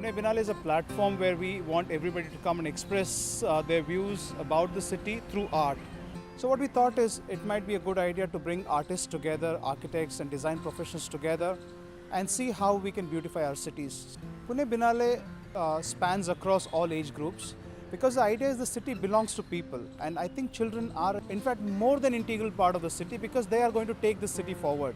Pune Biennale is a platform where we want everybody to come and express their views about the city through art. So what we thought is it might be a good idea to bring artists together, architects and design professionals together and see how we can beautify our cities. Pune Biennale spans across all age groups because the idea is the city belongs to people, and I think children are in fact more than integral part of the city because they are going to take the city forward.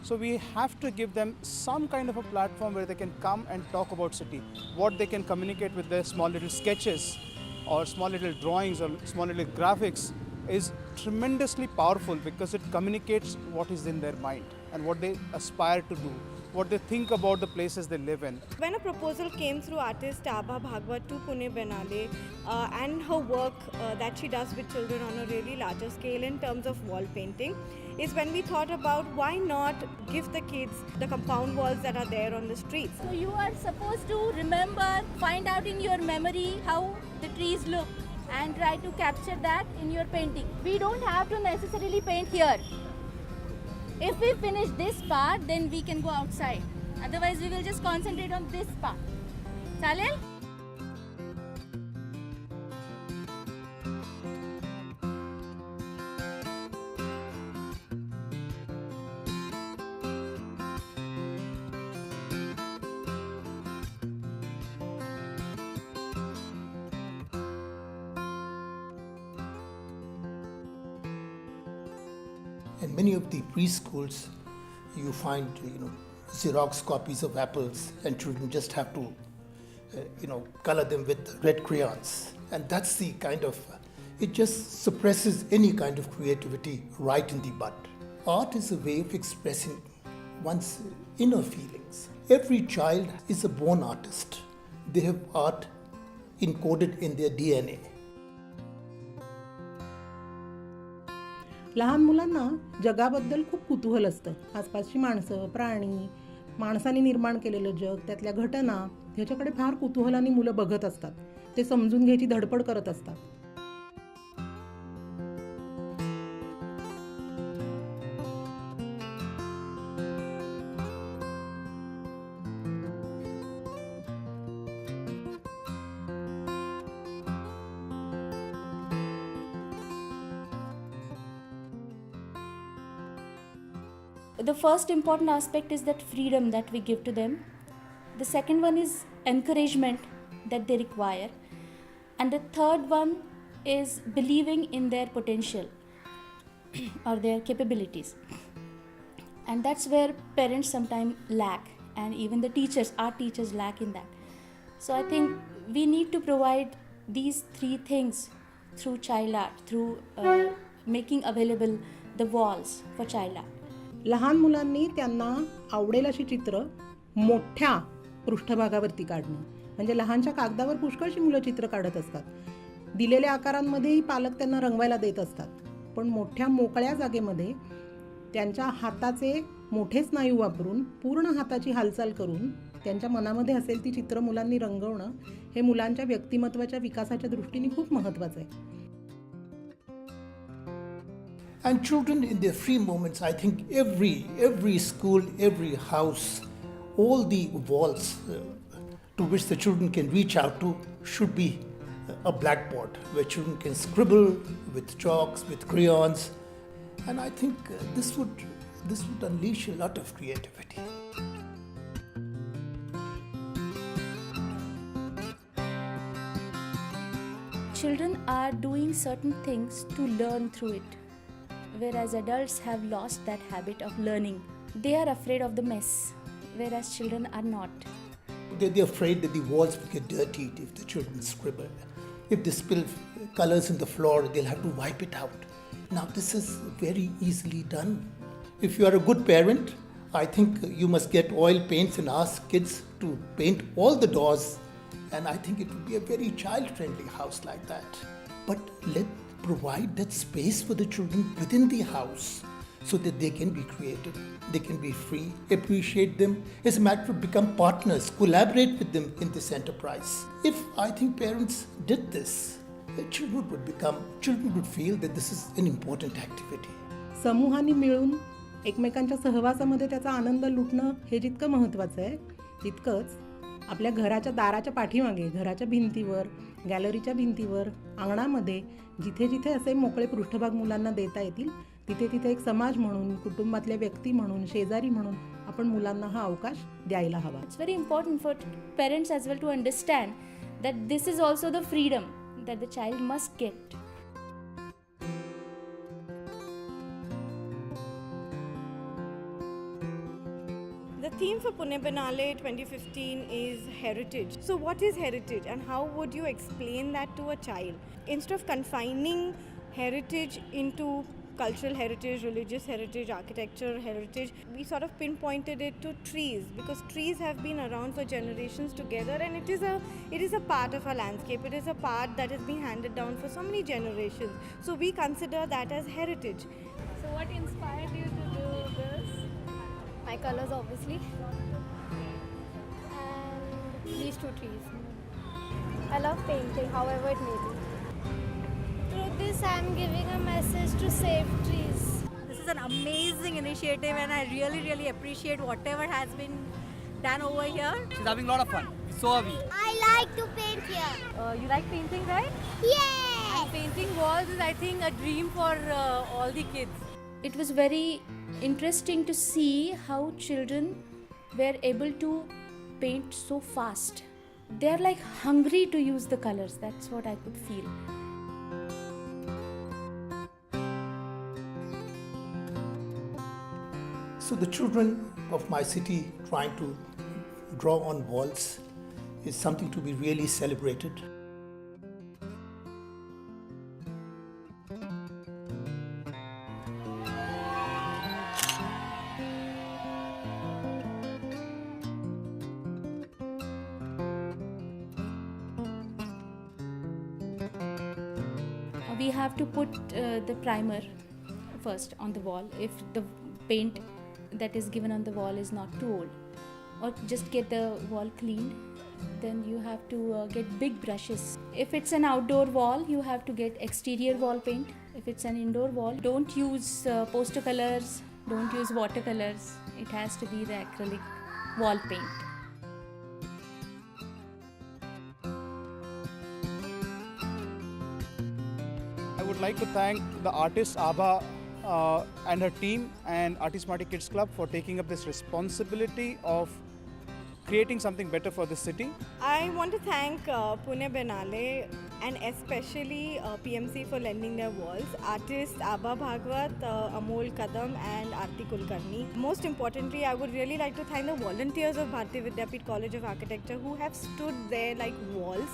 So we have to give them some kind of a platform where they can come and talk about city, what they can communicate with their small little sketches or small little drawings or small little graphics is tremendously powerful because it communicates what is in their mind and what they aspire to do, what they think about the places they live in. When a proposal came through artist Abha Bhagwat to Pune Biennale and her work that she does with children on a really larger scale in terms of wall painting, is when we thought about why not give the kids the compound walls that are there on the streets. So you are supposed to remember, find out in your memory how the trees look and try to capture that in your painting. We don't have to necessarily paint here. If we finish this part, then we can go outside. Otherwise, we will just concentrate on this part. Salel? In many of the preschools, you find Xerox copies of apples, and children just have to color them with red crayons, and that's the kind of it just suppresses any kind of creativity right in the bud. Art is a way of expressing one's inner feelings. Every child is a born artist. They have art encoded in their DNA. लहान मुलांना जगाबद्दल खूप कुतूहल असतं. आसपासची माणसं, प्राणी, माणसाने निर्माण केलेलं जग, त्यातल्या घटना ह्याच्याकडे फार कुतूहलाने मुलं बघत असतात. ते समजून घ्यायची धडपड करत असतात. The first important aspect is that freedom that we give to them. The second one is encouragement that they require. And the third one is believing in their potential or their capabilities. And that's where parents sometimes lack, and even the teachers, our teachers lack in that. So I think we need to provide these three things through child art, through making available the walls for child art. लहान मुलांनी त्यांना आवडेल अशी चित्र मोठ्या पृष्ठभागावरती काढणं, म्हणजे लहानच्या कागदावर पुष्कळशी मुलं चित्र काढत असतात. दिलेल्या आकारांमध्येही पालक त्यांना रंगवायला देत असतात, पण मोठ्या मोकळ्या जागेमध्ये त्यांच्या हाताचे मोठे स्नायू वापरून पूर्ण हाताची हालचाल करून त्यांच्या मनामध्ये असेल ती चित्र मुलांनी रंगवणं हे मुलांच्या व्यक्तिमत्वाच्या विकासाच्या दृष्टीने खूप महत्त्वाचं आहे. And children in their free moments, I think every school, every house, all the walls to which the children can reach out to should be a blackboard where children can scribble with chalks, with crayons, and I think this would unleash a lot of creativity. Children are doing certain things to learn through it, whereas adults have lost that habit of learning. They are afraid of the mess, whereas children are not. They're afraid that the walls will get dirty if the children scribble. If they spill colors in the floor, they'll have to wipe it out. Now this is very easily done. If you are a good parent, I think you must get oil paints and ask kids to paint all the doors, and I think it would be a very child-friendly house like that. But provide that space for the children within the house so that they can be creative, they can be free, appreciate them. As a matter of fact, become partners, collaborate with them in this enterprise. If I think parents did this, children would feel that this is an important activity. समूहाने मिळून एकमेकांच्या सहवासामध्ये त्याचा आनंद लुटणं हे जितकं महत्त्वाचं आहे, तितकंच आपल्या घराच्या दाराच्या पाठीमागे, घराच्या भिंतीवर, गॅलरीच्या भिंतीवर, अंगणामध्ये जिथे जिथे असे मोकळे पृष्ठभाग मुलांना देता येतील तिथे तिथे एक समाज म्हणून, कुटुंबातल्या व्यक्ती म्हणून, शेजारी म्हणून आपण मुलांना हा अवकाश द्यायला हवा. It's very important for parents as well to understand that this is also the freedom that the child must get. The theme for Pune Biennale 2015 is heritage. So what is heritage and how would you explain that to a child? Instead of confining heritage into cultural heritage, religious heritage, architecture heritage, we sort of pinpointed it to trees because trees have been around for generations together and it is a part of our landscape. It is a part that has been handed down for so many generations. So we consider that as heritage. So what inspired you to do this? My colors obviously and these two trees. I love painting however it may be. Through this, I am giving a message to save trees. This is an amazing initiative and I really appreciate whatever has been done over here. She's having a lot of fun. So are we. I like to paint here. You like painting, right? Yes! And painting walls is, I think, a dream for all the kids. It was very interesting to see how children were able to paint so fast. They are like hungry to use the colors. That's what I could feel. So the children of my city trying to draw on walls is something to be really celebrated. We have to put the primer first on the wall. If the paint that is given on the wall is not too old, or just get the wall cleaned, then you have to get big brushes. If it's an outdoor wall, you have to get exterior wall paint. If it's an indoor wall, don't use poster colors, don't use watercolors. It has to be the acrylic wall paint. I would like to thank the artist Abha and her team and Artist Smarty Kids Club for taking up this responsibility of creating something better for the city. I want to thank Pune Biennale and especially PMC for lending their walls. Artists Abha Bhagwat, Amol Kadam and Aarti Kulkarni. Most importantly, I would really like to thank the volunteers of Bharati Vidyapeeth College of Architecture who have stood there like walls.